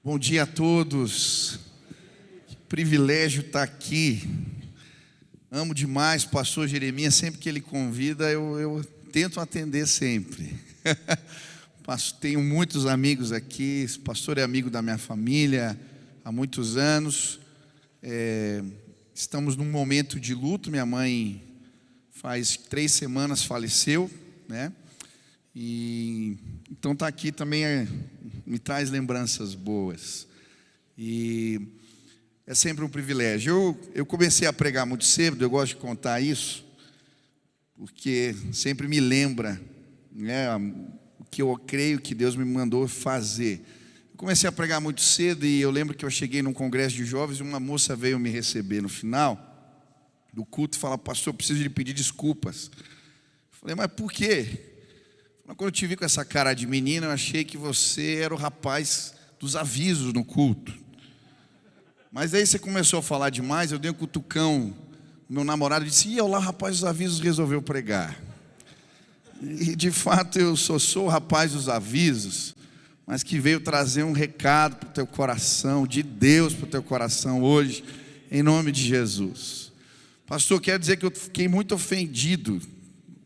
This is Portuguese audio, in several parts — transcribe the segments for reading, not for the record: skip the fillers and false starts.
Bom dia a todos, que privilégio estar aqui. Amo demais o pastor Jeremias, sempre que ele convida eu tento atender sempre. Tenho muitos amigos aqui, esse pastor é amigo da minha família há muitos anos. Estamos num momento de luto, minha mãe faz 3 semanas faleceu, né? Então estar aqui também me traz lembranças boas. E é sempre um privilégio. Eu comecei a pregar muito cedo, eu gosto de contar isso, porque sempre me lembra, né, o que eu creio que Deus me mandou fazer. Eu comecei a pregar muito cedo e eu lembro que eu cheguei num congresso de jovens e uma moça veio me receber no final do culto e falou: pastor, eu preciso lhe pedir desculpas. Eu falei: mas por quê? Quando eu te vi com essa cara de menina, eu achei que você era o rapaz dos avisos no culto. Mas aí você começou a falar demais, eu dei um cutucão. O meu namorado disse: olha lá, o rapaz dos avisos resolveu pregar. E de fato eu sou o rapaz dos avisos, mas que veio trazer um recado para o teu coração, de Deus para o teu coração hoje, em nome de Jesus. Pastor, quero dizer que eu fiquei muito ofendido.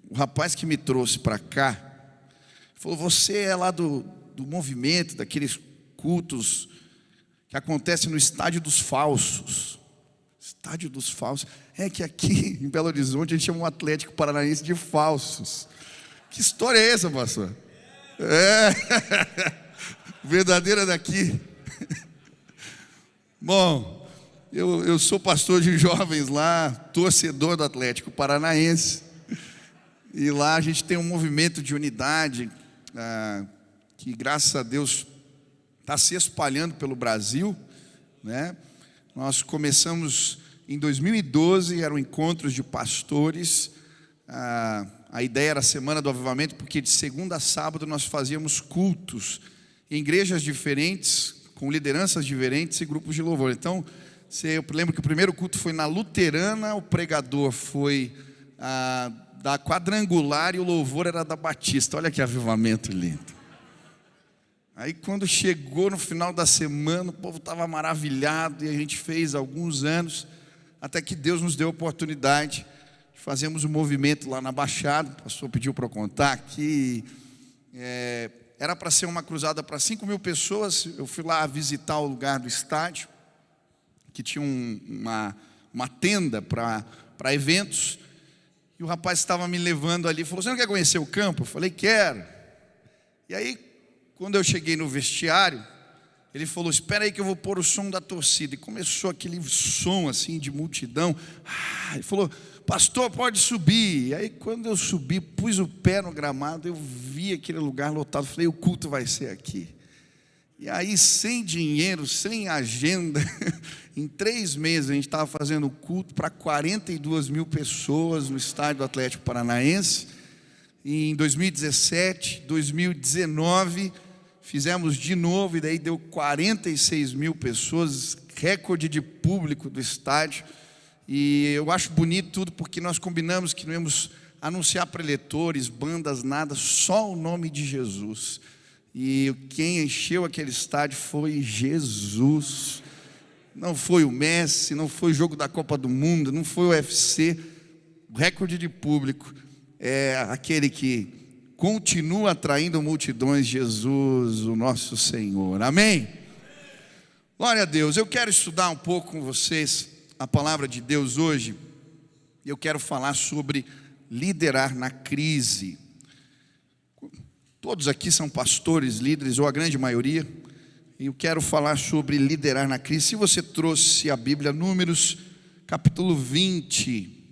O rapaz que me trouxe para cá falou: você é lá do movimento, daqueles cultos que acontecem no Estádio dos Falsos. Estádio dos Falsos. É que aqui em Belo Horizonte a gente chama o Atlético Paranaense de falsos. Que história é essa, pastor? Verdadeira daqui. Bom, eu sou pastor de jovens lá, torcedor do Atlético Paranaense. E lá a gente tem um movimento de unidade, que graças a Deus está se espalhando pelo Brasil, né? Nós começamos em 2012, eram encontros de pastores. A ideia era a Semana do Avivamento, porque de segunda a sábado nós fazíamos cultos em igrejas diferentes, com lideranças diferentes e grupos de louvor. Então, eu lembro que o primeiro culto foi na Luterana, o pregador foi da Quadrangular e o louvor era da Batista. Olha que avivamento lindo. Aí quando chegou no final da semana, o povo estava maravilhado, e a gente fez alguns anos, até que Deus nos deu a oportunidade de fazermos um movimento lá na Baixada. O pastor pediu para eu contar que era para ser uma cruzada para 5.000 pessoas. Eu fui lá visitar o lugar do estádio, que tinha uma tenda para eventos. E o rapaz estava me levando ali, falou: você não quer conhecer o campo? Eu falei: quero. E aí, quando eu cheguei no vestiário, ele falou: espera aí que eu vou pôr o som da torcida. E começou aquele som assim de multidão. Ele falou: pastor, pode subir. E aí quando eu subi, pus o pé no gramado, eu vi aquele lugar lotado. Falei: o culto vai ser aqui. E aí, sem dinheiro, sem agenda, em 3 meses a gente estava fazendo culto para 42.000 pessoas no estádio do Atlético Paranaense. E em 2017, 2019, fizemos de novo, e daí deu 46.000 pessoas, recorde de público do estádio. E eu acho bonito tudo, porque nós combinamos que não íamos anunciar preletores, bandas, nada, só o nome de Jesus. E quem encheu aquele estádio foi Jesus. Não foi o Messi, não foi o jogo da Copa do Mundo, não foi o UFC. O recorde de público é aquele que continua atraindo multidões, Jesus, o nosso Senhor. Amém? Glória a Deus. Eu quero estudar um pouco com vocês a palavra de Deus hoje. Eu quero falar sobre liderar na crise. Todos aqui são pastores, líderes, ou a grande maioria. E eu quero falar sobre liderar na crise. Se você trouxe a Bíblia, Números, capítulo 20,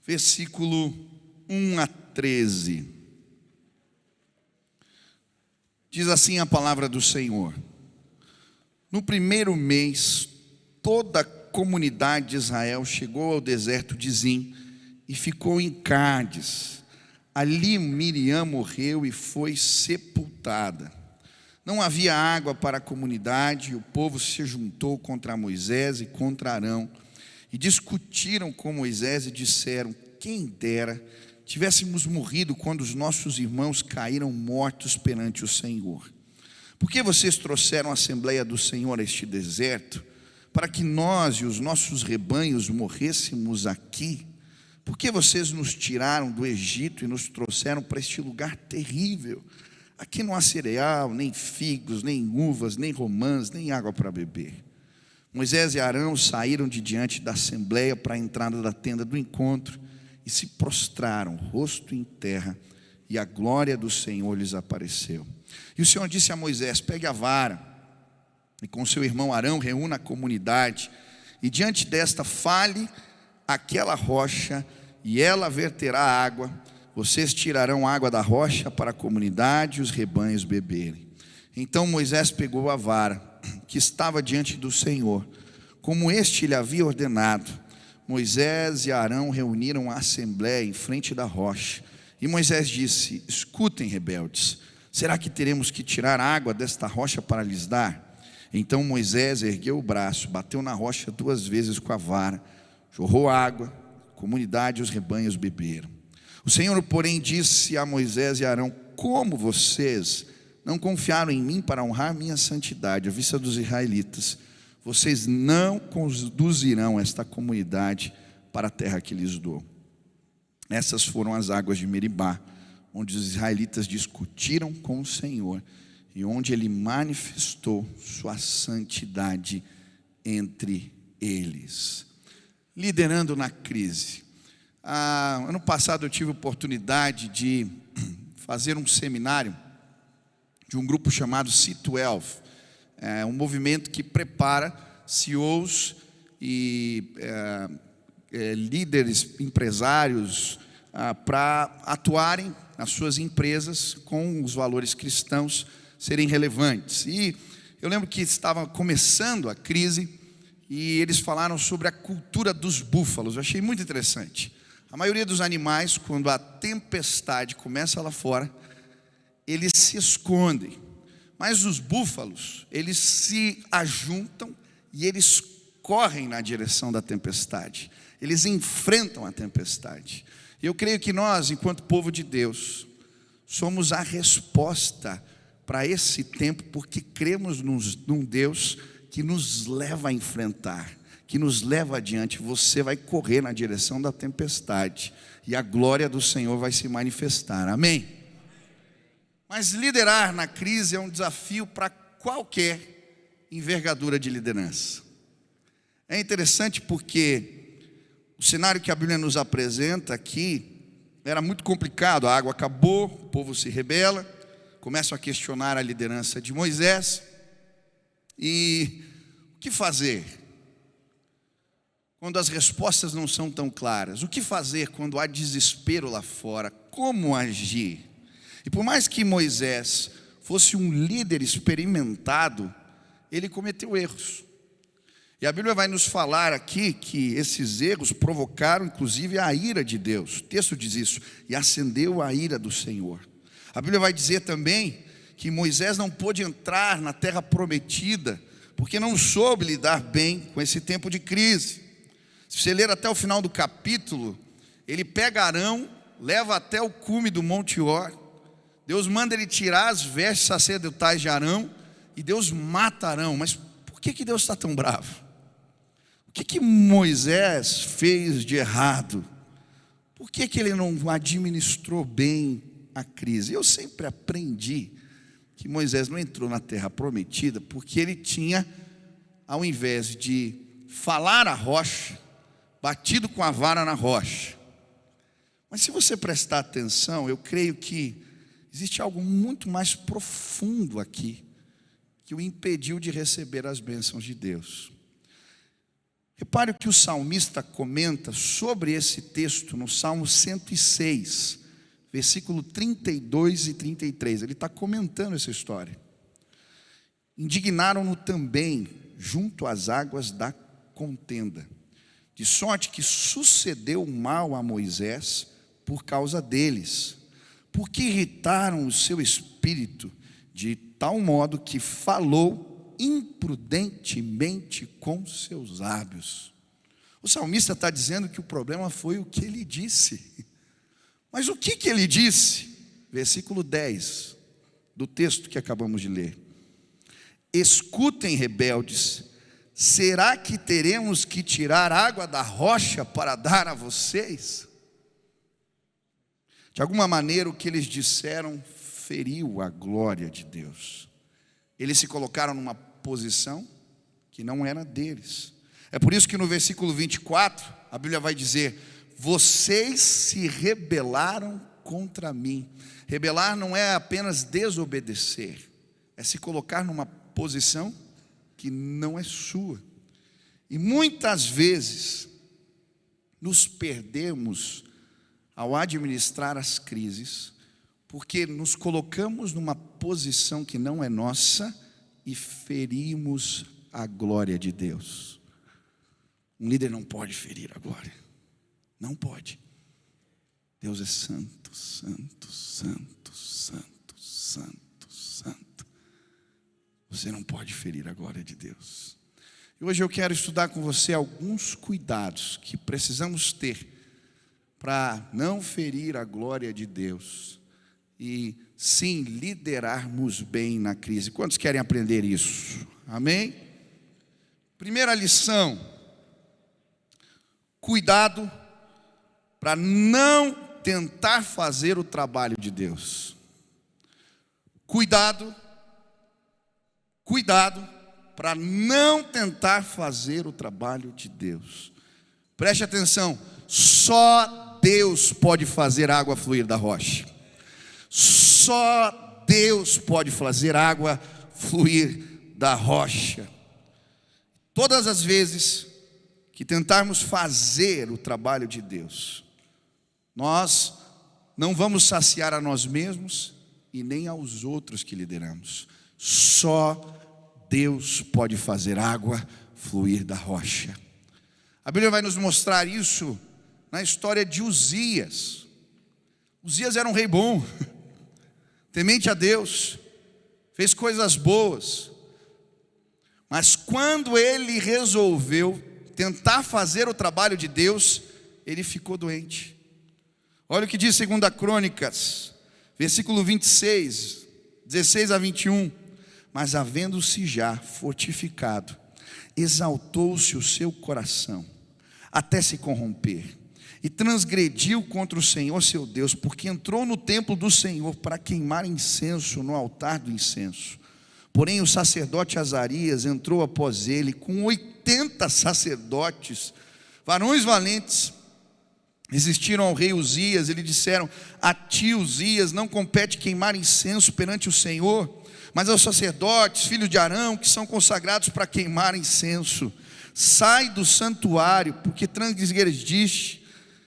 versículo 1 a 13. Diz assim a palavra do Senhor: no primeiro mês, toda a comunidade de Israel chegou ao deserto de Zim e ficou em Cádiz. Ali Miriam morreu e foi sepultada. Não havia água para a comunidade, e o povo se juntou contra Moisés e contra Arão, e discutiram com Moisés e disseram: quem dera tivéssemos morrido quando os nossos irmãos caíram mortos perante o Senhor. Por que vocês trouxeram a Assembleia do Senhor a este deserto, para que nós e os nossos rebanhos morrêssemos aqui? Por que vocês nos tiraram do Egito e nos trouxeram para este lugar terrível? Aqui não há cereal, nem figos, nem uvas, nem romãs, nem água para beber. Moisés e Arão saíram de diante da assembleia para a entrada da tenda do encontro e se prostraram, rosto em terra, e a glória do Senhor lhes apareceu. E o Senhor disse a Moisés: pegue a vara e com seu irmão Arão reúna a comunidade, e diante desta fale aquela rocha, e ela verterá água. Vocês tirarão água da rocha para a comunidade e os rebanhos beberem. Então Moisés pegou a vara que estava diante do Senhor, como este lhe havia ordenado. Moisés e Arão reuniram a assembleia em frente da rocha. E Moisés disse: escutem, rebeldes, será que teremos que tirar água desta rocha para lhes dar? Então Moisés ergueu o braço, bateu na rocha 2 vezes com a vara, jorrou água, a comunidade e os rebanhos beberam. O Senhor, porém, disse a Moisés e Arão: como vocês não confiaram em mim para honrar minha santidade à vista dos israelitas, vocês não conduzirão esta comunidade para a terra que lhes dou. Essas foram as águas de Meribá, onde os israelitas discutiram com o Senhor e onde Ele manifestou sua santidade entre eles. Liderando na crise. Ano passado eu tive a oportunidade de fazer um seminário de um grupo chamado C12, um movimento que prepara CEOs e líderes, empresários, para atuarem nas suas empresas com os valores cristãos serem relevantes. E eu lembro que estava começando a crise e eles falaram sobre a cultura dos búfalos. Eu achei muito interessante. A maioria dos animais, quando a tempestade começa lá fora, eles se escondem. Mas os búfalos, eles se ajuntam e eles correm na direção da tempestade. Eles enfrentam a tempestade. E eu creio que nós, enquanto povo de Deus, somos a resposta para esse tempo, porque cremos num Deus que nos leva a enfrentar, que nos leva adiante. Você vai correr na direção da tempestade e a glória do Senhor vai se manifestar. Amém? Mas liderar na crise é um desafio para qualquer envergadura de liderança. É interessante porque o cenário que a Bíblia nos apresenta aqui era muito complicado. A água acabou, o povo se rebela, começam a questionar a liderança de Moisés. E o que fazer quando as respostas não são tão claras? O que fazer quando há desespero lá fora? Como agir? E por mais que Moisés fosse um líder experimentado, ele cometeu erros. E a Bíblia vai nos falar aqui que esses erros provocaram inclusive a ira de Deus. O texto diz isso: e acendeu a ira do Senhor. A Bíblia vai dizer também que Moisés não pôde entrar na terra prometida, porque não soube lidar bem com esse tempo de crise. Se você ler até o final do capítulo, ele pega Arão, leva até o cume do Monte Hor. Deus manda ele tirar as vestes sacerdotais de Arão, e Deus mata Arão. Mas por que Deus está tão bravo? O que Moisés fez de errado? Por que ele não administrou bem a crise? Eu sempre aprendi que Moisés não entrou na terra prometida porque ele tinha, ao invés de falar a rocha, batido com a vara na rocha. Mas se você prestar atenção, eu creio que existe algo muito mais profundo aqui, que o impediu de receber as bênçãos de Deus. Repare o que o salmista comenta sobre esse texto no Salmo 106, versículo 32 e 33. Ele está comentando essa história. Indignaram-no também junto às águas da contenda, de sorte que sucedeu mal a Moisés por causa deles, porque irritaram o seu espírito de tal modo que falou imprudentemente com seus lábios. O salmista está dizendo que o problema foi o que ele disse. Mas o que ele disse? Versículo 10 do texto que acabamos de ler. Escutem, rebeldes, será que teremos que tirar água da rocha para dar a vocês? De alguma maneira o que eles disseram feriu a glória de Deus. Eles se colocaram numa posição que não era deles. É por isso que no versículo 24, a Bíblia vai dizer: vocês se rebelaram contra mim. Rebelar não é apenas desobedecer, é se colocar numa posição que não é sua. E muitas vezes nos perdemos ao administrar as crises, porque nos colocamos numa posição que não é nossa e ferimos a glória de Deus. Um líder não pode ferir a glória, não pode. Deus é santo, santo, santo, santo, santo, santo. Você não pode ferir a glória de Deus. E hoje eu quero estudar com você alguns cuidados que precisamos ter para não ferir a glória de Deus e sim liderarmos bem na crise. Quantos querem aprender isso? Amém? Primeira lição: cuidado para não tentar fazer o trabalho de Deus. Cuidado para não tentar fazer o trabalho de Deus. Preste atenção, só Deus pode fazer água fluir da rocha. Só Deus pode fazer água fluir da rocha. Todas as vezes que tentarmos fazer o trabalho de Deus, nós não vamos saciar a nós mesmos e nem aos outros que lideramos. Só Deus pode fazer água fluir da rocha. A Bíblia vai nos mostrar isso na história de Uzias. Uzias era um rei bom, temente a Deus, fez coisas boas, mas quando ele resolveu tentar fazer o trabalho de Deus, ele ficou doente. Olha o que diz 2 Crônicas, versículo 26, 16 a 21. Mas havendo-se já fortificado, exaltou-se o seu coração, até se corromper, e transgrediu contra o Senhor seu Deus, porque entrou no templo do Senhor para queimar incenso no altar do incenso. Porém o sacerdote Azarias entrou após ele, com 80 sacerdotes, varões valentes, resistiram ao rei Uzias. Eles disseram: a ti, Uzias, não compete queimar incenso perante o Senhor, mas aos sacerdotes, filhos de Arão, que são consagrados para queimar incenso. Sai do santuário, porque transgrediste,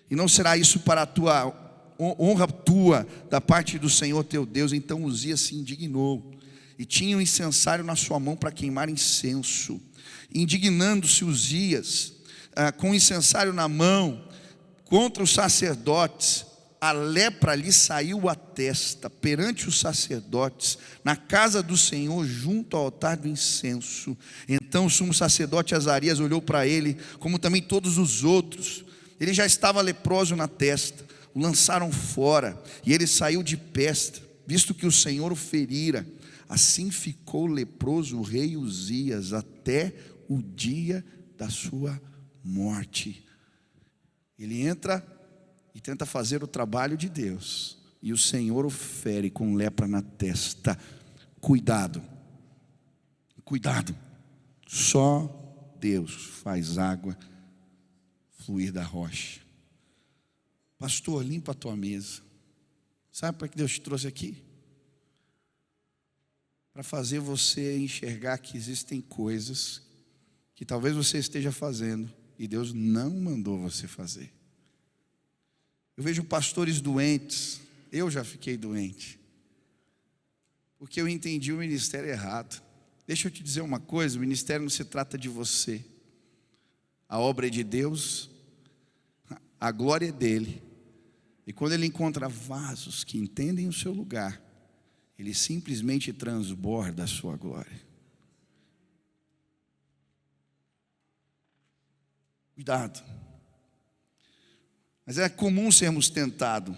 e não será isso para a tua honra tua, da parte do Senhor teu Deus. Então Uzias se indignou, e tinha um incensário na sua mão para queimar incenso. Indignando-se Uzias, com o incensário na mão, contra os sacerdotes, a lepra lhe saiu à testa perante os sacerdotes, na casa do Senhor, junto ao altar do incenso. Então o sumo sacerdote Azarias olhou para ele, como também todos os outros. Ele já estava leproso na testa. O lançaram fora, e ele saiu de peste, visto que o Senhor o ferira. Assim ficou leproso o rei Uzias até o dia da sua morte. Ele entra e tenta fazer o trabalho de Deus, e o Senhor o fere com lepra na testa. Cuidado, só Deus faz água fluir da rocha. Pastor, limpa a tua mesa. Sabe para que Deus te trouxe aqui? Para fazer você enxergar que existem coisas que talvez você esteja fazendo e Deus não mandou você fazer. Eu vejo pastores doentes. Eu já fiquei doente, porque eu entendi o ministério errado. Deixa eu te dizer uma coisa: o ministério não se trata de você. A obra é de Deus, a glória é dele. E quando ele encontra vasos que entendem o seu lugar, ele simplesmente transborda a sua glória. Cuidado. Mas é comum sermos tentados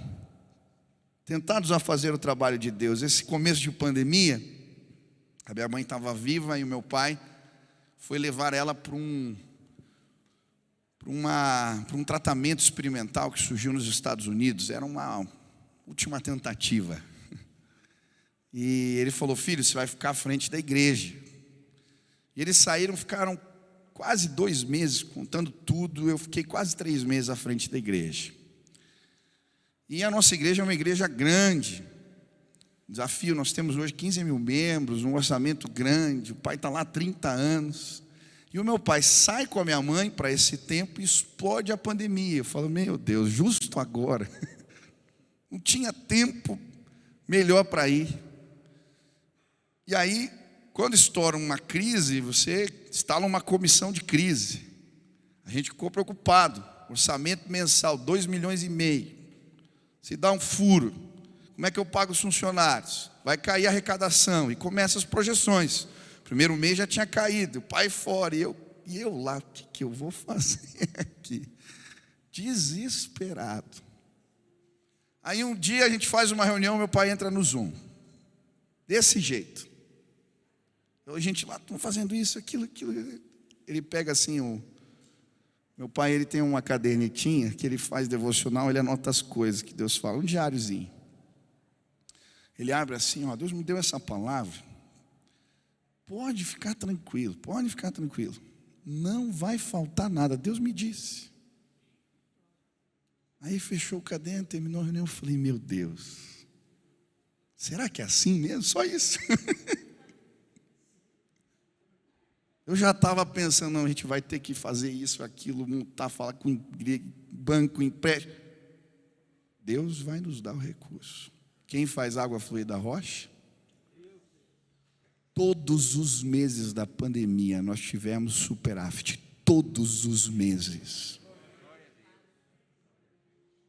a fazer o trabalho de Deus. Esse começo de pandemia, A minha mãe estava viva e o meu pai foi levar ela para um tratamento experimental que surgiu nos Estados Unidos. Era uma última tentativa. E ele falou: filho, você vai ficar à frente da igreja. E eles ficaram quase 2 meses, contando tudo. Eu fiquei quase 3 meses à frente da igreja. E a nossa igreja é uma igreja grande. Desafio, nós temos hoje 15 mil membros, um orçamento grande. O pai está lá há 30 anos. E o meu pai sai com a minha mãe para esse tempo e explode a pandemia. Eu falo: meu Deus, justo agora. Não tinha tempo melhor para ir. E aí, quando estoura uma crise, você instala uma comissão de crise. A gente ficou preocupado. Orçamento mensal, 2,5 milhões. Se dá um furo, como é que eu pago os funcionários? Vai cair a arrecadação. E começam as projeções. Primeiro mês já tinha caído, o pai fora. E eu lá, o que eu vou fazer aqui? Desesperado. Aí um dia a gente faz uma reunião, meu pai entra no Zoom. Desse jeito. A gente lá, estamos fazendo isso, aquilo. Ele pega assim, meu pai, ele tem uma cadernetinha que ele faz devocional, ele anota as coisas que Deus fala, um diáriozinho. Ele abre assim, Deus me deu essa palavra. Pode ficar tranquilo. Não vai faltar nada, Deus me disse. Aí fechou o caderno, terminou a reunião, eu falei: meu Deus, será que é assim mesmo? Só isso. Eu já estava pensando: não, a gente vai ter que fazer isso, aquilo, montar, falar com banco, empréstimo. Deus vai nos dar o recurso. Quem faz água fluir da rocha? Todos os meses da pandemia nós tivemos superávit. Todos os meses.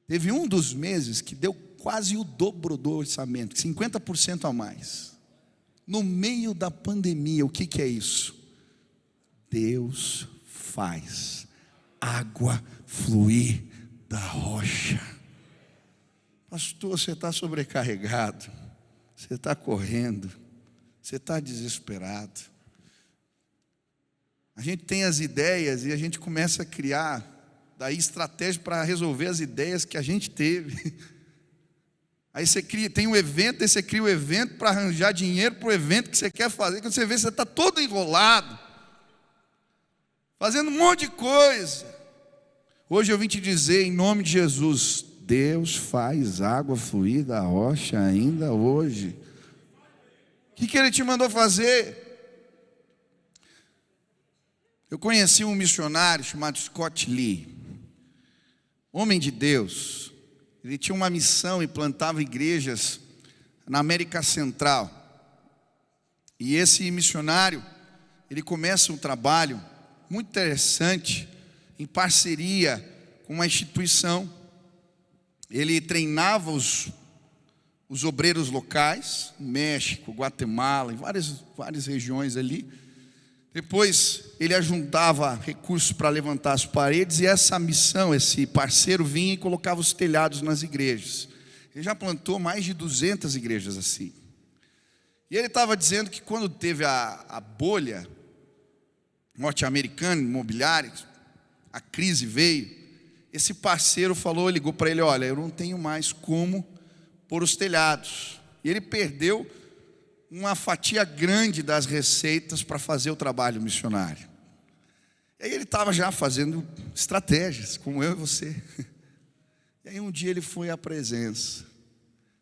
Teve um dos meses que deu quase o dobro do orçamento, 50% a mais. No meio da pandemia, o que é isso? Deus faz água fluir da rocha. Pastor, você está sobrecarregado, você está correndo, você está desesperado. A gente tem as ideias e a gente começa a criar daí estratégia para resolver as ideias que a gente teve. Aí você tem um evento, aí você cria o evento para arranjar dinheiro para o evento que você quer fazer. Quando você vê, você está todo enrolado, fazendo um monte de coisa. Hoje eu vim te dizer, em nome de Jesus, Deus faz água fluir da rocha ainda hoje. O que Ele te mandou fazer? Eu conheci um missionário chamado Scott Lee, homem de Deus. Ele tinha uma missão e plantava igrejas na América Central. E esse missionário, ele começa um trabalho muito interessante, em parceria com uma instituição. Ele treinava os obreiros locais, México, Guatemala, em várias regiões ali. Depois ele ajuntava recursos para levantar as paredes, e essa missão, esse parceiro vinha e colocava os telhados nas igrejas. Ele já plantou mais de 200 igrejas assim. E ele estava dizendo que quando teve a bolha norte-americana, imobiliária, a crise veio, esse parceiro ligou para ele: olha, eu não tenho mais como pôr os telhados. E ele perdeu uma fatia grande das receitas para fazer o trabalho missionário. E aí ele estava já fazendo estratégias, como eu e você. E aí um dia ele foi à presença: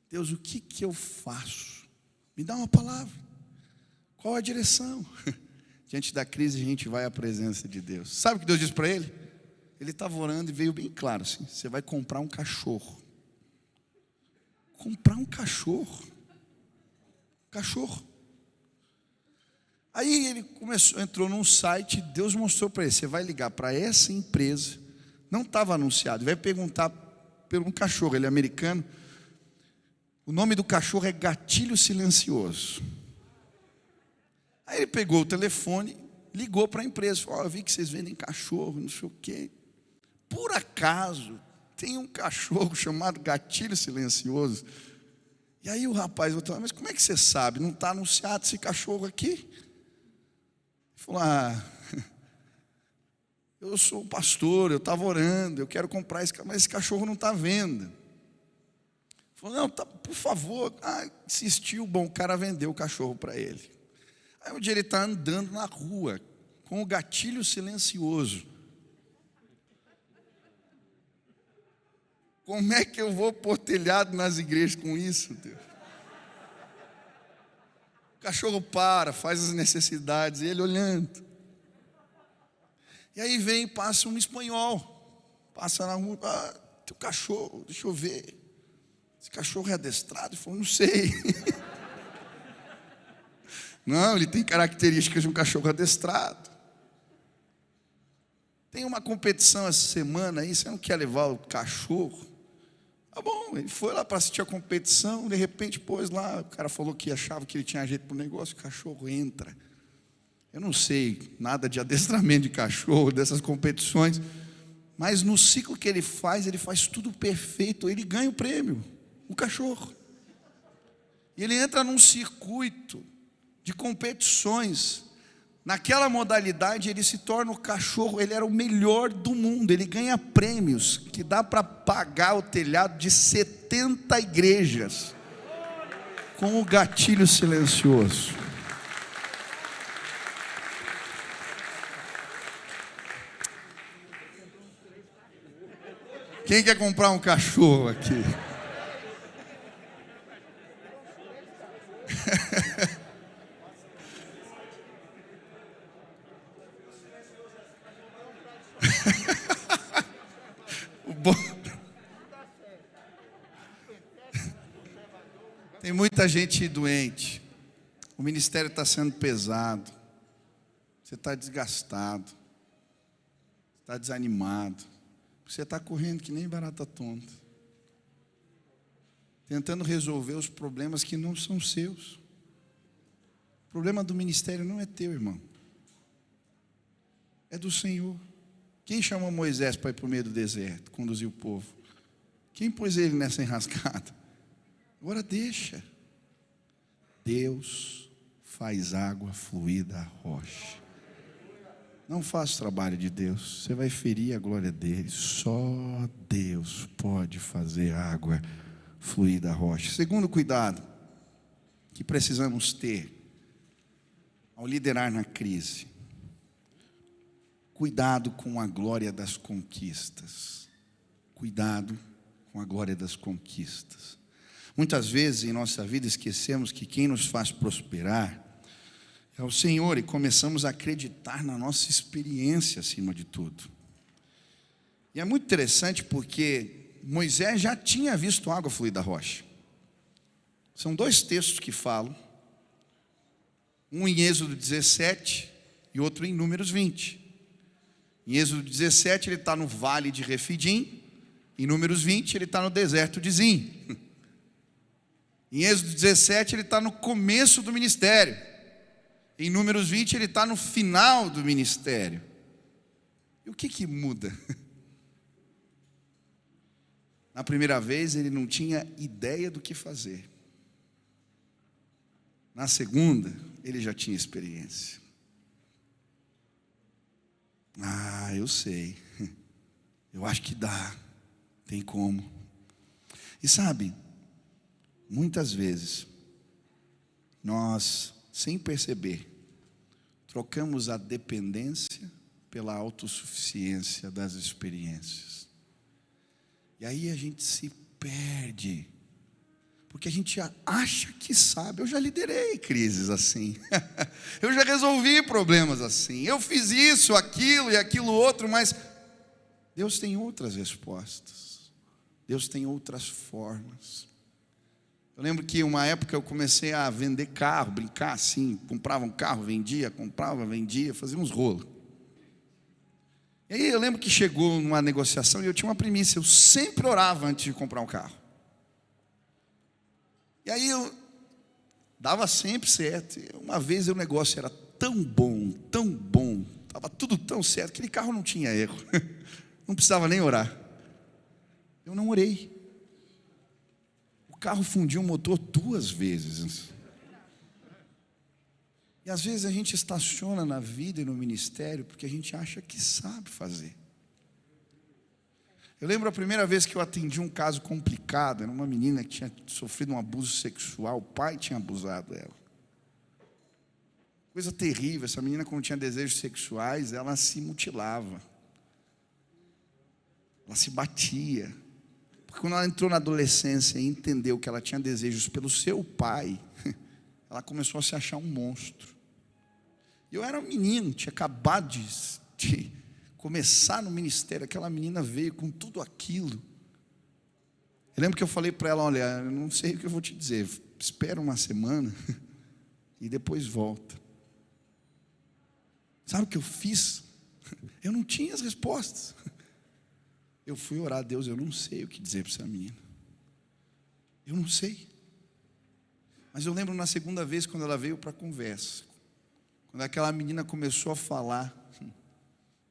Deus, o que eu faço? Me dá uma palavra. Qual a direção? Diante da crise a gente vai à presença de Deus. Sabe o que Deus disse para ele? Ele estava orando e veio bem claro assim: você vai comprar um cachorro. Comprar um cachorro. Aí ele entrou num site, Deus mostrou para ele: você vai ligar para essa empresa, não estava anunciado, vai perguntar por um cachorro, ele é americano, o nome do cachorro é Gatilho Silencioso. Aí ele pegou o telefone, ligou para a empresa, falou: eu vi que vocês vendem cachorro, não sei o quê. Por acaso, tem um cachorro chamado Gatilho Silencioso? E aí o rapaz voltou: mas como é que você sabe? Não está anunciado esse cachorro aqui? Ele falou: eu sou o pastor, eu estava orando, eu quero comprar esse cachorro, mas esse cachorro não está à venda. Ele falou: não, tá, por favor. Insistiu, bom, o cara vendeu o cachorro para ele. Aí um dia ele está andando na rua, com o gatilho silencioso. Como é que eu vou pôr telhado nas igrejas com isso, Deus? O cachorro faz as necessidades, ele olhando. E aí passa um espanhol, passa na rua: teu cachorro, deixa eu ver. Esse cachorro é adestrado? Ele falou: não sei. Não, ele tem características de um cachorro adestrado. Tem uma competição essa semana aí, você não quer levar o cachorro? Tá bom, ele foi lá para assistir a competição, de repente pôs lá, o cara falou que achava que ele tinha jeito para o negócio, o cachorro entra. Eu não sei nada de adestramento de cachorro, dessas competições, mas no ciclo que ele faz tudo perfeito, ele ganha o prêmio, o cachorro. E ele entra num circuito de competições. Naquela modalidade ele se torna o cachorro, ele era o melhor do mundo, ele ganha prêmios que dá para pagar o telhado de 70 igrejas, com o gatilho silencioso. Quem quer comprar um cachorro aqui? Tem muita gente doente, o ministério está sendo pesado, você está desgastado, está desanimado, você está correndo que nem barata tonta, tentando resolver os problemas que não são seus. O problema do ministério não é teu, irmão, é do Senhor. Quem chamou Moisés para ir para o meio do deserto, conduzir o povo? Quem pôs ele nessa enrascada? Agora deixa. Deus faz água fluir da rocha. Não faça o trabalho de Deus, você vai ferir a glória dele. Só Deus pode fazer água fluir da rocha. Segundo cuidado que precisamos ter ao liderar na crise: cuidado com a glória das conquistas. Cuidado com a glória das conquistas. Muitas vezes em nossa vida esquecemos que quem nos faz prosperar é o Senhor, e começamos a acreditar na nossa experiência acima de tudo. E é muito interessante porque Moisés já tinha visto água fluir da rocha. São dois textos que falam, um em Êxodo 17 e outro em Números 20. Em Êxodo 17 ele está no vale de Refidim, em Números 20 ele está no deserto de Zim. Em Êxodo 17 ele está no começo do ministério, em Números 20 ele está no final do ministério. E o que muda? Na primeira vez ele não tinha ideia do que fazer, na segunda ele já tinha experiência. Eu sei, eu acho que dá, tem como. E sabe, muitas vezes nós, sem perceber, trocamos a dependência pela autossuficiência das experiências. E aí a gente se perde, porque a gente acha que sabe. Eu já liderei crises assim, eu já resolvi problemas assim, eu fiz isso, aquilo e aquilo outro, mas Deus tem outras respostas, Deus tem outras formas. Eu lembro que uma época eu comecei a vender carro, brincar assim, comprava um carro, vendia, comprava, vendia, fazia uns rolos. E aí eu lembro que chegou numa negociação e eu tinha uma premissa: eu sempre orava antes de comprar um carro. E aí eu dava sempre certo. E uma vez o negócio era tão bom, estava tudo tão certo, aquele carro não tinha erro, não precisava nem orar. Eu não orei. O carro fundiu o motor 2 vezes. E às vezes a gente estaciona na vida e no ministério porque a gente acha que sabe fazer. Eu lembro a primeira vez que eu atendi um caso complicado. Era uma menina que tinha sofrido um abuso sexual. O pai tinha abusado dela. Coisa terrível. Essa menina, quando tinha desejos sexuais, ela se mutilava. Ela se batia. Porque quando ela entrou na adolescência e entendeu que ela tinha desejos pelo seu pai, ela começou a se achar um monstro. Eu era um menino, tinha acabado de começar no ministério. Aquela menina veio com tudo aquilo. Eu lembro que eu falei para ela: olha, eu não sei o que eu vou te dizer, espera uma semana e depois volta. Sabe o que eu fiz? Eu não tinha as respostas. Eu fui orar a Deus: eu não sei o que dizer para essa menina. Eu não sei. Mas eu lembro na segunda vez, quando ela veio para a conversa, quando aquela menina começou a falar,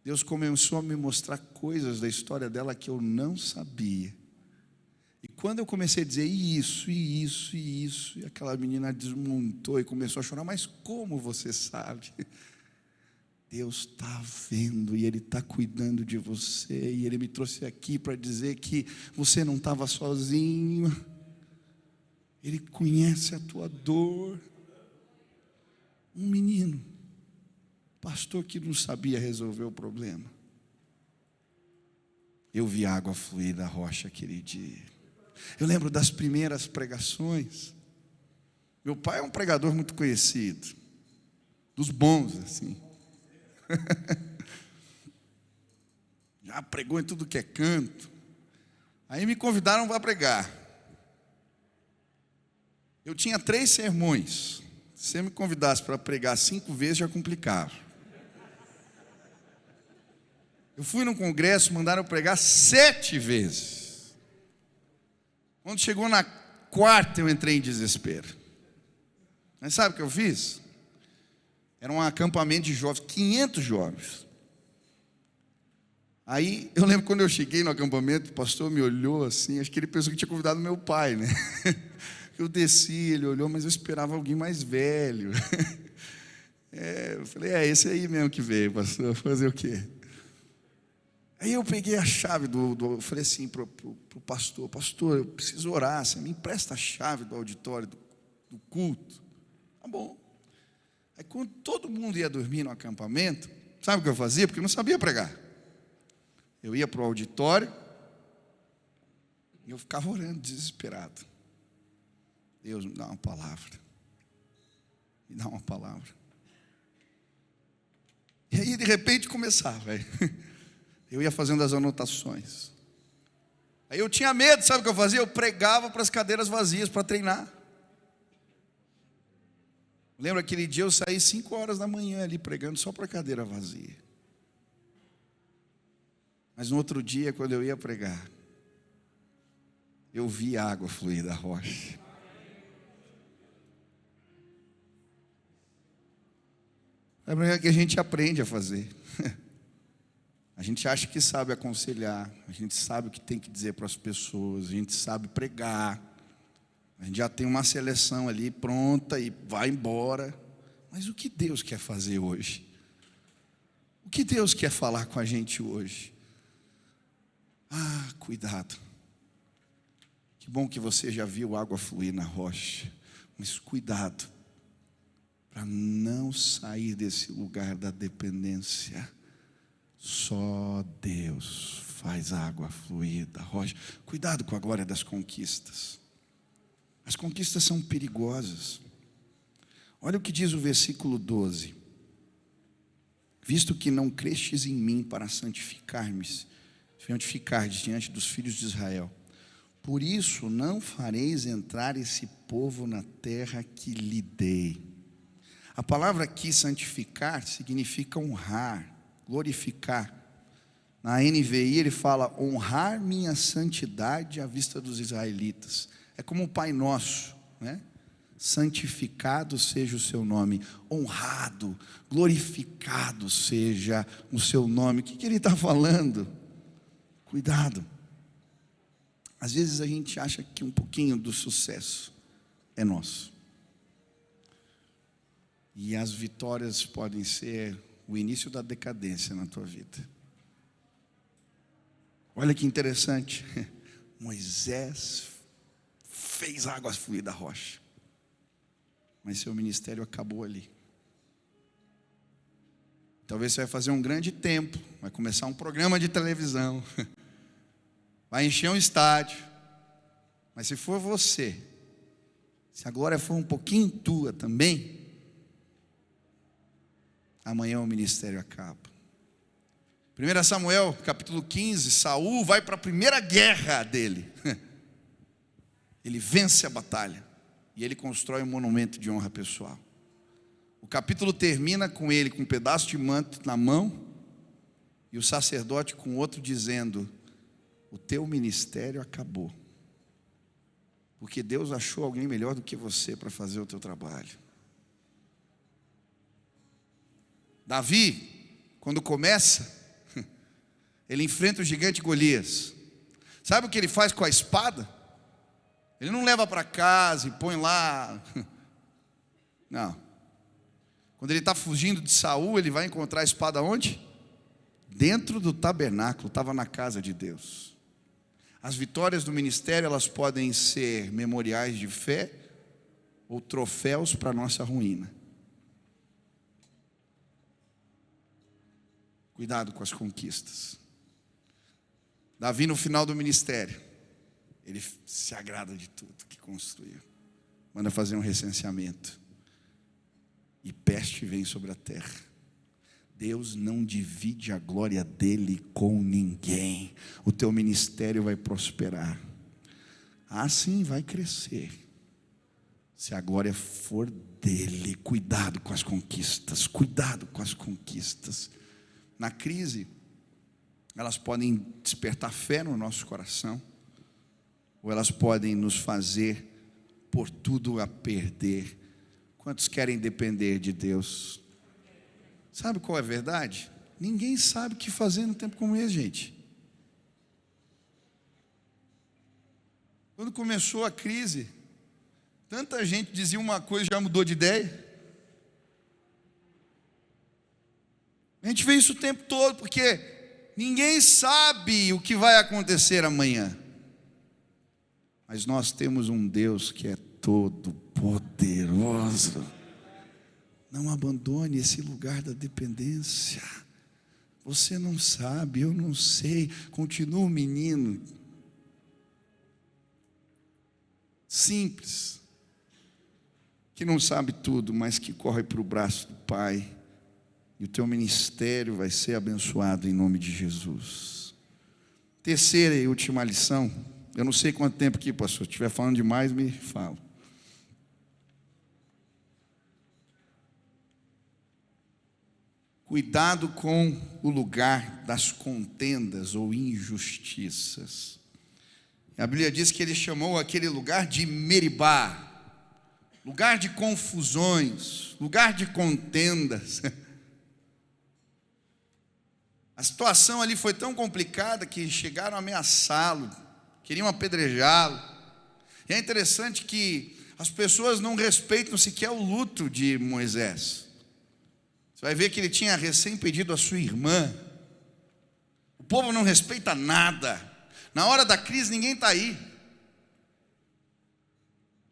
Deus começou a me mostrar coisas da história dela que eu não sabia. E quando eu comecei a dizer isso, e aquela menina desmontou e começou a chorar. Mas como você sabe? Deus está vendo e Ele está cuidando de você. E Ele me trouxe aqui para dizer que você não estava sozinho. Ele conhece a tua dor. Um menino, pastor que não sabia resolver o problema. Eu vi água fluir da rocha aquele dia. Eu lembro das primeiras pregações. Meu pai é um pregador muito conhecido, dos bons assim. Já pregou em tudo que é canto. Aí me convidaram para pregar. Eu tinha 3 sermões. Se você me convidasse para pregar 5 vezes, já complicava. Eu fui num congresso, mandaram eu pregar 7 vezes. Quando chegou na 4ª, eu entrei em desespero. Mas sabe o que eu fiz? Era um acampamento de jovens, 500 jovens. Aí, eu lembro quando eu cheguei no acampamento, o pastor me olhou assim, acho que ele pensou que tinha convidado meu pai, né? Eu desci, ele olhou, mas eu esperava alguém mais velho. Eu falei: esse aí mesmo que veio, pastor, fazer o quê? Aí eu peguei a chave eu falei assim pro pastor: pastor, eu preciso orar, você me empresta a chave do auditório do culto? Tá bom. Aí quando todo mundo ia dormir no acampamento, sabe o que eu fazia? Porque eu não sabia pregar. Eu ia para o auditório e eu ficava orando desesperado. Deus, me dá uma palavra. Me dá uma palavra. E aí de repente começava. Eu ia fazendo as anotações. Aí eu tinha medo, sabe o que eu fazia? Eu pregava para as cadeiras vazias para treinar. Lembra aquele dia eu saí 5 horas da manhã ali pregando só para a cadeira vazia. Mas no outro dia, quando eu ia pregar, eu vi a água fluir da rocha. É que a gente aprende a fazer. A gente acha que sabe aconselhar, a gente sabe o que tem que dizer para as pessoas, a gente sabe pregar, a gente já tem uma seleção ali pronta e vai embora. Mas o que Deus quer fazer hoje? O que Deus quer falar com a gente hoje? Cuidado. Que bom que você já viu água fluir na rocha, mas cuidado para não sair desse lugar da dependência. Só Deus faz a água fluir da rocha. Cuidado com a glória das conquistas. As conquistas são perigosas. Olha o que diz o versículo 12: visto que não crestes em mim para santificar-me diante dos filhos de Israel, por isso não fareis entrar esse povo na terra que lhe dei. A palavra aqui, santificar, significa honrar, glorificar. Na NVI ele fala: honrar minha santidade à vista dos israelitas. É como o Pai Nosso, né? Santificado seja o seu nome, honrado, glorificado seja o seu nome. O que ele está falando? Cuidado. Às vezes a gente acha que um pouquinho do sucesso é nosso. E as vitórias podem ser o início da decadência na tua vida. Olha que interessante. Moisés fez águas fluir da rocha, mas seu ministério acabou ali. Talvez você vai fazer um grande templo, vai começar um programa de televisão, vai encher um estádio, mas se for você, se a glória for um pouquinho tua também, amanhã o ministério acaba. 1 Samuel capítulo 15, Saul vai para a primeira guerra dele. Ele vence a batalha e ele constrói um monumento de honra pessoal. O capítulo termina com ele com um pedaço de manto na mão e o sacerdote com outro dizendo: o teu ministério acabou, porque Deus achou alguém melhor do que você para fazer o teu trabalho. Davi, quando começa, ele enfrenta o gigante Golias. Sabe o que ele faz com a espada? Ele não leva para casa e põe lá. Não. Quando ele está fugindo de Saul, ele vai encontrar a espada onde? Dentro do tabernáculo, estava na casa de Deus. As vitórias do ministério, elas podem ser memoriais de fé ou troféus para a nossa ruína. Cuidado com as conquistas. Davi, no final do ministério, ele se agrada de tudo que construiu. Manda fazer um recenseamento. E peste vem sobre a terra. Deus não divide a glória dele com ninguém. O teu ministério vai prosperar. Assim vai crescer. Se a glória for dele. Cuidado com as conquistas. Cuidado com as conquistas. Na crise, elas podem despertar fé no nosso coração, ou elas podem nos fazer pôr tudo a perder. Quantos querem depender de Deus? Sabe qual é a verdade? Ninguém sabe o que fazer no tempo como esse, gente. Quando começou a crise, tanta gente dizia uma coisa e já mudou de ideia. A gente vê isso o tempo todo, porque ninguém sabe o que vai acontecer amanhã. Mas nós temos um Deus que é todo poderoso. Não abandone esse lugar da dependência. Você não sabe, eu não sei. Continua um menino simples, que não sabe tudo, mas que corre para o braço do Pai. E o teu ministério vai ser abençoado em nome de Jesus. Terceira e última lição. Eu não sei quanto tempo aqui, pastor. Se estiver falando demais, me fala. Cuidado com o lugar das contendas ou injustiças. A Bíblia diz que ele chamou aquele lugar de Meribá, lugar de confusões, lugar de contendas. A situação ali foi tão complicada que chegaram a ameaçá-lo, queriam apedrejá-lo. E é interessante que as pessoas não respeitam sequer o luto de Moisés. Você vai ver que ele tinha recém perdido a sua irmã. O povo não respeita nada. Na hora da crise ninguém está aí.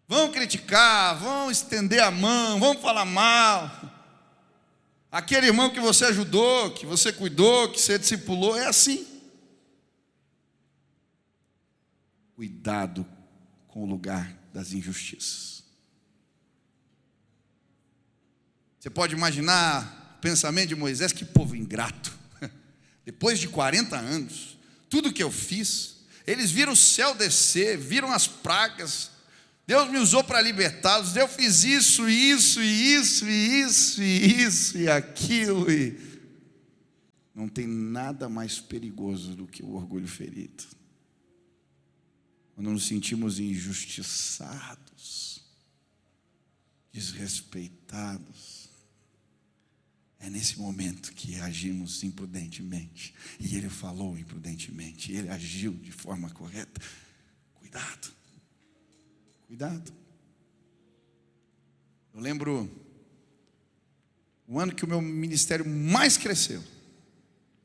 Vão criticar, vão estender a mão, vão falar mal. Aquele irmão que você ajudou, que você cuidou, que você discipulou, é assim. Cuidado com o lugar das injustiças. Você pode imaginar o pensamento de Moisés: que povo ingrato. Depois de 40 anos, tudo que eu fiz, eles viram o céu descer, viram as pragas, Deus me usou para libertá-los, eu fiz isso, isso, e isso, e isso, e isso, e aquilo, e não tem nada mais perigoso do que o orgulho ferido. Quando nos sentimos injustiçados, desrespeitados, é nesse momento que agimos imprudentemente. E ele falou imprudentemente, ele agiu de forma correta. Cuidado. Cuidado. Eu lembro o ano que o meu ministério mais cresceu.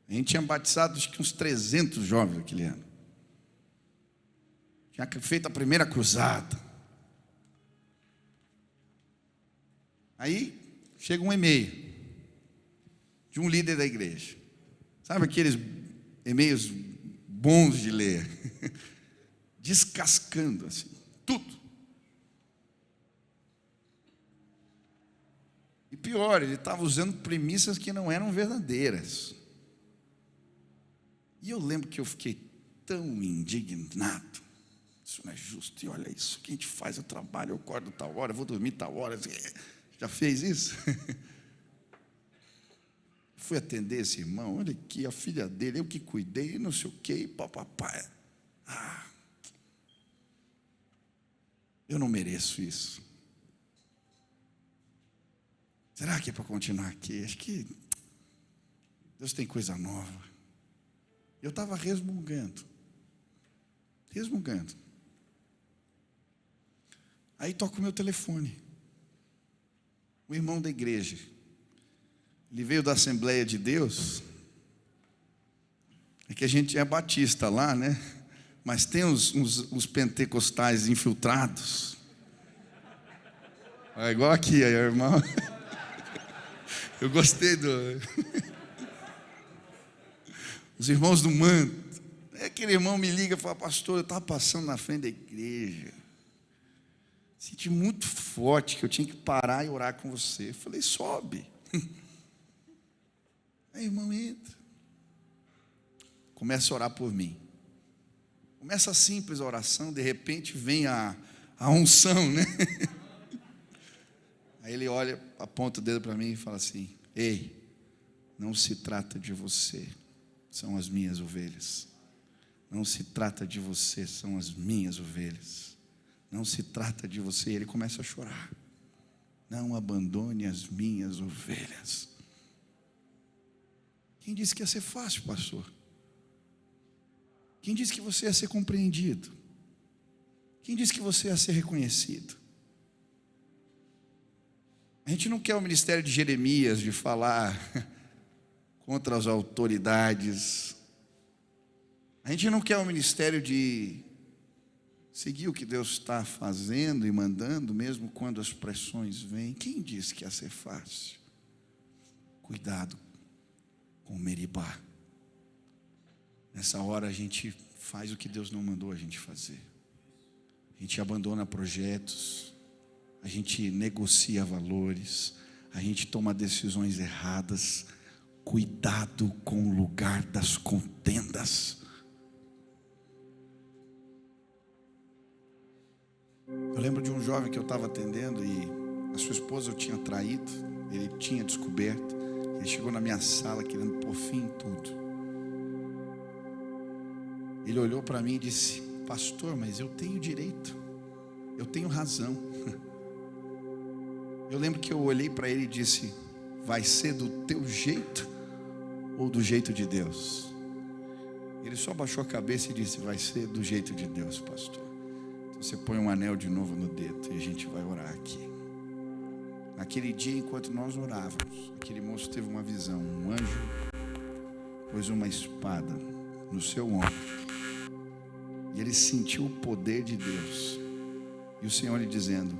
A gente tinha batizado acho que uns 300 jovens aquele ano. Tinha feito a primeira cruzada. Aí chega um e-mail de um líder da igreja. Sabe aqueles e-mails bons de ler? Descascando assim, tudo. E pior, ele estava usando premissas que não eram verdadeiras. E eu lembro que eu fiquei tão indignado. Isso não é justo, e olha isso, que a gente faz o trabalho, eu acordo tal hora, eu vou dormir tal hora. Já fez isso? Fui atender esse irmão, olha aqui, a filha dele, eu que cuidei, não sei o quê, papapá. Eu não mereço isso. Será que é para continuar aqui? Acho que Deus tem coisa nova. Eu estava resmungando. Aí toca o meu telefone. O irmão da igreja. Ele veio da Assembleia de Deus. É que a gente é batista lá, né? Mas tem uns pentecostais infiltrados. É igual aqui, aí, irmão. Eu gostei do... Os irmãos do manto. Aquele irmão me liga e fala: pastor, eu estava passando na frente da igreja. Senti muito forte que eu tinha que parar e orar com você. Eu falei: sobe. Aí, irmão, entra. Começa a orar por mim. Começa a simples oração, de repente vem a unção, né? Aí ele olha, aponta o dedo para mim e fala assim: ei, não se trata de você, são as minhas ovelhas. Não se trata de você, são as minhas ovelhas. Não se trata de você. Ele começa a chorar. Não abandone as minhas ovelhas. Quem disse que ia ser fácil, pastor? Quem disse que você ia ser compreendido? Quem disse que você ia ser reconhecido? A gente não quer o ministério de Jeremias, de falar contra as autoridades. A gente não quer o ministério de seguir o que Deus está fazendo e mandando, mesmo quando as pressões vêm. Quem disse que ia ser fácil? Cuidado com Meribá. Nessa hora a gente faz o que Deus não mandou a gente fazer. A gente abandona projetos, a gente negocia valores, a gente toma decisões erradas. Cuidado com o lugar das contendas. Eu lembro de um jovem que eu estava atendendo e a sua esposa eu tinha traído, ele tinha descoberto. Ele chegou na minha sala querendo pôr fim em tudo. Ele olhou para mim e disse: pastor, mas eu tenho direito, eu tenho razão. Eu lembro que eu olhei para ele e disse: vai ser do teu jeito ou do jeito de Deus? Ele só baixou a cabeça e disse: vai ser do jeito de Deus, pastor. Então você põe um anel de novo no dedo e a gente vai orar aqui. Naquele dia, enquanto nós orávamos, aquele moço teve uma visão. Um anjo pôs uma espada no seu ombro e ele sentiu o poder de Deus. E o Senhor lhe dizendo: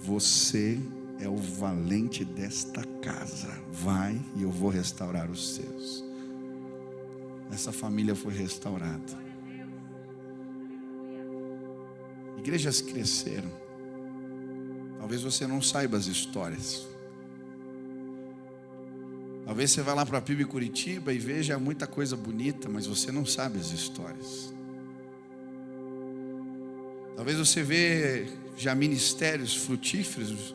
você é o valente desta casa. Vai e eu vou restaurar os seus. Essa família foi restaurada. Igrejas cresceram. Talvez você não saiba as histórias. Talvez você vá lá para a PIB Curitiba e veja muita coisa bonita, mas você não sabe as histórias. Talvez você vê já ministérios frutíferos.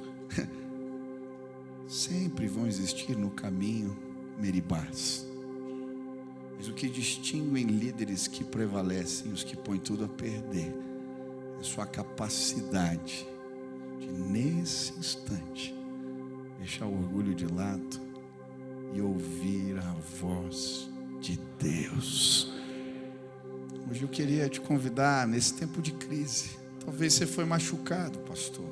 Sempre vão existir no caminho Meribás. Mas o que distingue líderes que prevalecem, os que põem tudo a perder, é a sua capacidade de, nesse instante, deixar o orgulho de lado e ouvir a voz de Deus. Hoje eu queria te convidar nesse tempo de crise. Talvez você foi machucado, pastor.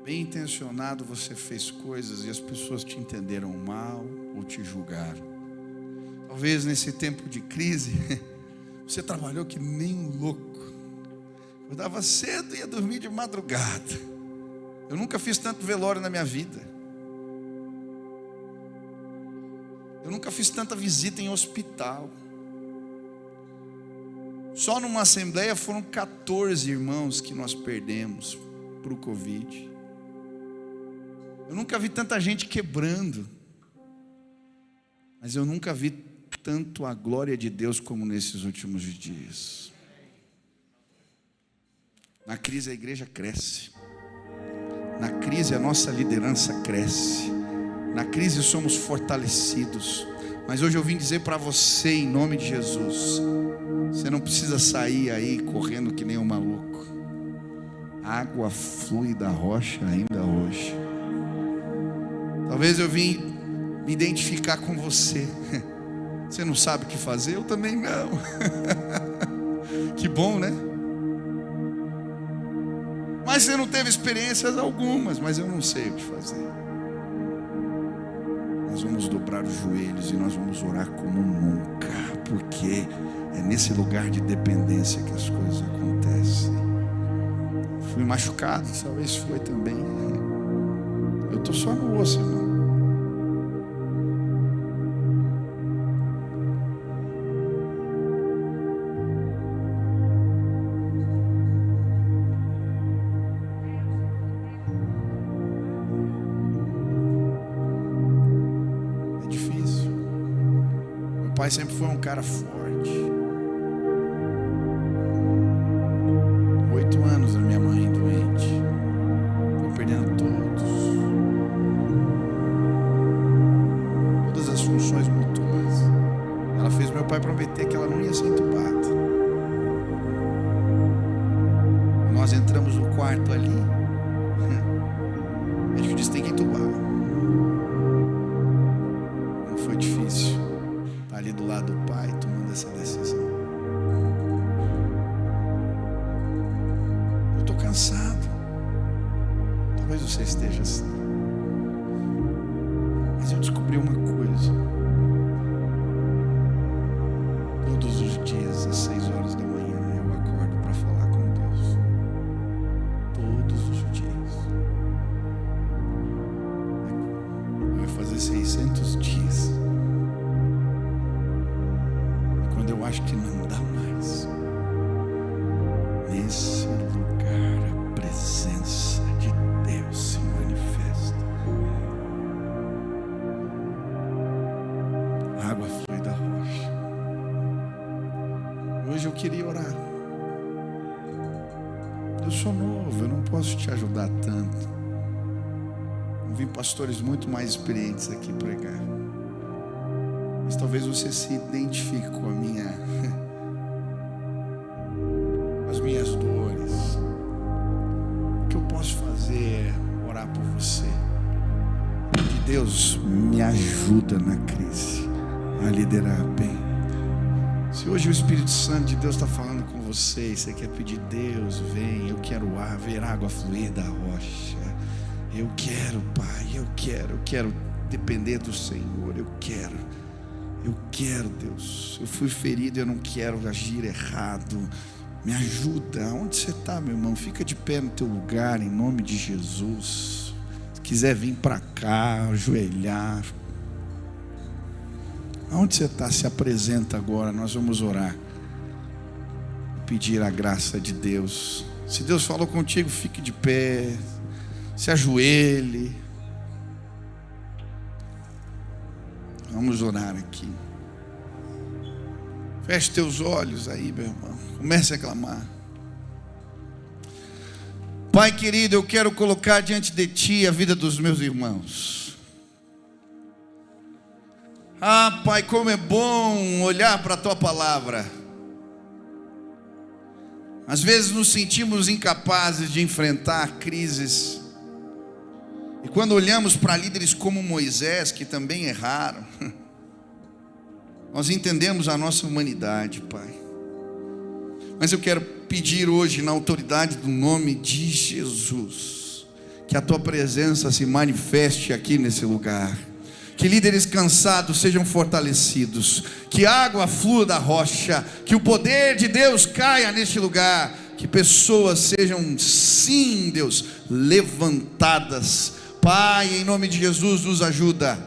Bem intencionado você fez coisas e as pessoas te entenderam mal ou te julgaram. Talvez nesse tempo de crise você trabalhou que nem um louco. Acordava cedo e ia dormir de madrugada. Eu nunca fiz tanto velório na minha vida. Eu nunca fiz tanta visita em hospital. Só numa assembleia foram 14 irmãos que nós perdemos para o Covid. Eu nunca vi tanta gente quebrando. Mas eu nunca vi tanto a glória de Deus como nesses últimos dias. Na crise a igreja cresce. Na crise a nossa liderança cresce. Na crise somos fortalecidos. Mas hoje eu vim dizer para você, em nome de Jesus, você não precisa sair aí correndo que nem um maluco. A água flui da rocha ainda hoje. Talvez eu vim me identificar com você. Você não sabe o que fazer? Eu também não. Que bom, né? Mas você não teve experiências algumas, mas eu não sei o que fazer. Nós vamos dobrar os joelhos e nós vamos orar como nunca, porque é nesse lugar de dependência que as coisas acontecem. Fui machucado, talvez foi também. Eu estou só no osso, irmão. Meu pai sempre foi um cara forte. 8 anos a minha mãe doente. Fui perdendo todas as funções motores. Ela fez meu pai prometer que ela não ia ser entubada. Nós entramos no quarto ali. O médico disse: tem que entubar. Não foi difícil. Ali do lado do pai, tomando essa decisão. Eu estou cansado. Talvez você esteja assim. Mas eu descobri uma coisa. Todos os dias, às 6 horas da manhã, eu acordo para falar com Deus. Todos os dias. Vai fazer 600 dias. Eu acho que não dá mais. Nesse lugar a presença de Deus se manifesta. A água flui da rocha. Hoje eu queria orar. Eu sou novo, eu não posso te ajudar tanto. Eu vi pastores muito mais experientes aqui pregar. Mas talvez você se identifique com as minhas dores. O que eu posso fazer é orar por você. Que Deus me ajuda na crise a liderar bem. Se hoje o Espírito Santo de Deus está falando com você, você quer pedir: Deus, vem, eu quero ver água fluir da rocha. Eu quero, Pai, eu quero depender do Senhor, eu quero, Deus. Eu fui ferido, eu não quero agir errado. Me ajuda. Onde você está, meu irmão? Fica de pé no teu lugar, em nome de Jesus. Se quiser vir para cá, ajoelhar. Aonde você está? Se apresenta agora. Nós vamos orar. Pedir a graça de Deus. Se Deus falou contigo, fique de pé. Se ajoelhe. Vamos orar aqui. Feche teus olhos aí, meu irmão. Comece a clamar. Pai querido, eu quero colocar diante de Ti a vida dos meus irmãos. Ah, Pai, como é bom olhar para a Tua palavra. Às vezes nos sentimos incapazes de enfrentar crises. E quando olhamos para líderes como Moisés, que também erraram, nós entendemos a nossa humanidade, Pai. Mas eu quero pedir hoje, na autoridade do nome de Jesus, que a tua presença se manifeste aqui nesse lugar. Que líderes cansados sejam fortalecidos, que água flua da rocha, que o poder de Deus caia neste lugar, que pessoas sejam, sim, Deus, levantadas. Pai, em nome de Jesus, nos ajuda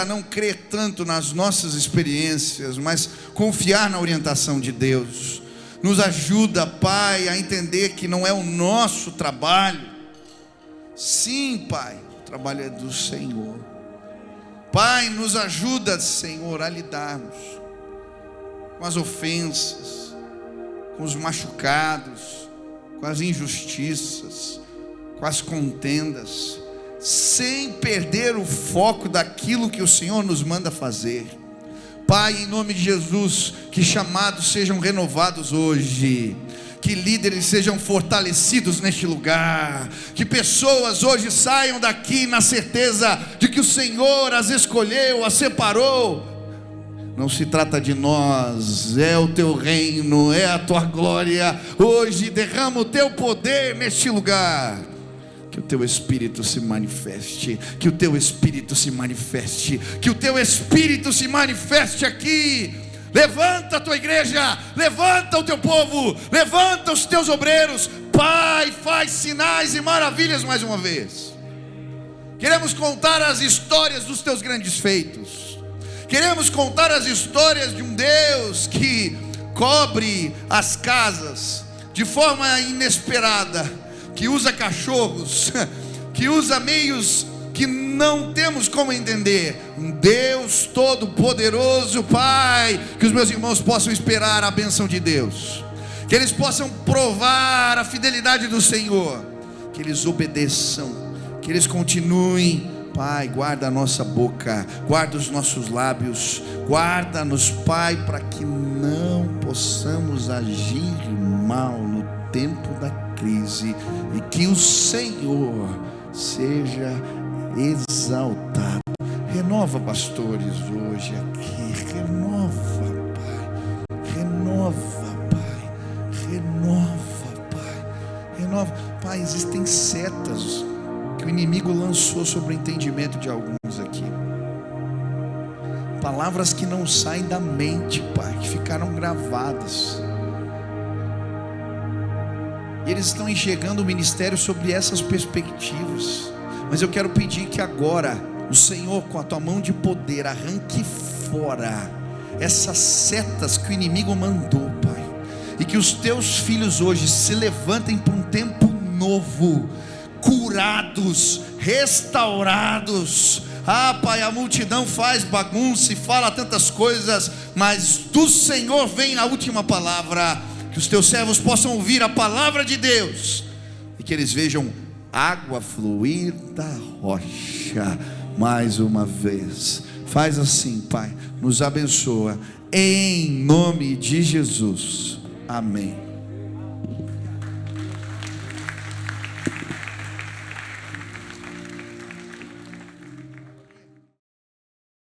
a não crer tanto nas nossas experiências, mas confiar na orientação de Deus. Nos ajuda, Pai, a entender que não é o nosso trabalho. Sim, Pai, o trabalho é do Senhor. Pai, nos ajuda, Senhor, a lidarmos com as ofensas, com os machucados, com as injustiças, com as contendas, sem perder o foco daquilo que o Senhor nos manda fazer. Pai, em nome de Jesus, que chamados sejam renovados hoje, que líderes sejam fortalecidos neste lugar, que pessoas hoje saiam daqui na certeza de que o Senhor as escolheu, as separou. Não se trata de nós, é o teu reino, é a tua glória. Hoje derrama o teu poder neste lugar. Que o teu Espírito se manifeste, que o teu Espírito se manifeste, que o teu Espírito se manifeste aqui. Levanta a tua igreja, levanta o teu povo, levanta os teus obreiros. Pai, faz sinais e maravilhas mais uma vez. Queremos contar as histórias dos teus grandes feitos. Queremos contar as histórias de um Deus que cobre as casas de forma inesperada, que usa cachorros, que usa meios que não temos como entender. Um Deus todo poderoso, Pai, que os meus irmãos possam esperar a bênção de Deus, que eles possam provar a fidelidade do Senhor, que eles obedeçam, que eles continuem. Pai, guarda a nossa boca, guarda os nossos lábios, guarda-nos, Pai, para que não possamos agir mal no tempo da crise, e que o Senhor seja exaltado. Renova pastores hoje aqui, renova, Pai, renova, Pai, renova, Pai, renova, Pai. Existem setas que o inimigo lançou sobre o entendimento de alguns aqui, palavras que não saem da mente, Pai, que ficaram gravadas. E eles estão enxergando o ministério sobre essas perspectivas. Mas eu quero pedir que agora o Senhor, com a tua mão de poder, arranque fora essas setas que o inimigo mandou, Pai. E que os teus filhos hoje se levantem para um tempo novo, curados, restaurados. Ah, Pai, a multidão faz bagunça e fala tantas coisas, mas do Senhor vem a última palavra. Que os teus servos possam ouvir a palavra de Deus, e que eles vejam água fluir da rocha mais uma vez. Faz assim, Pai, nos abençoa, em nome de Jesus, amém.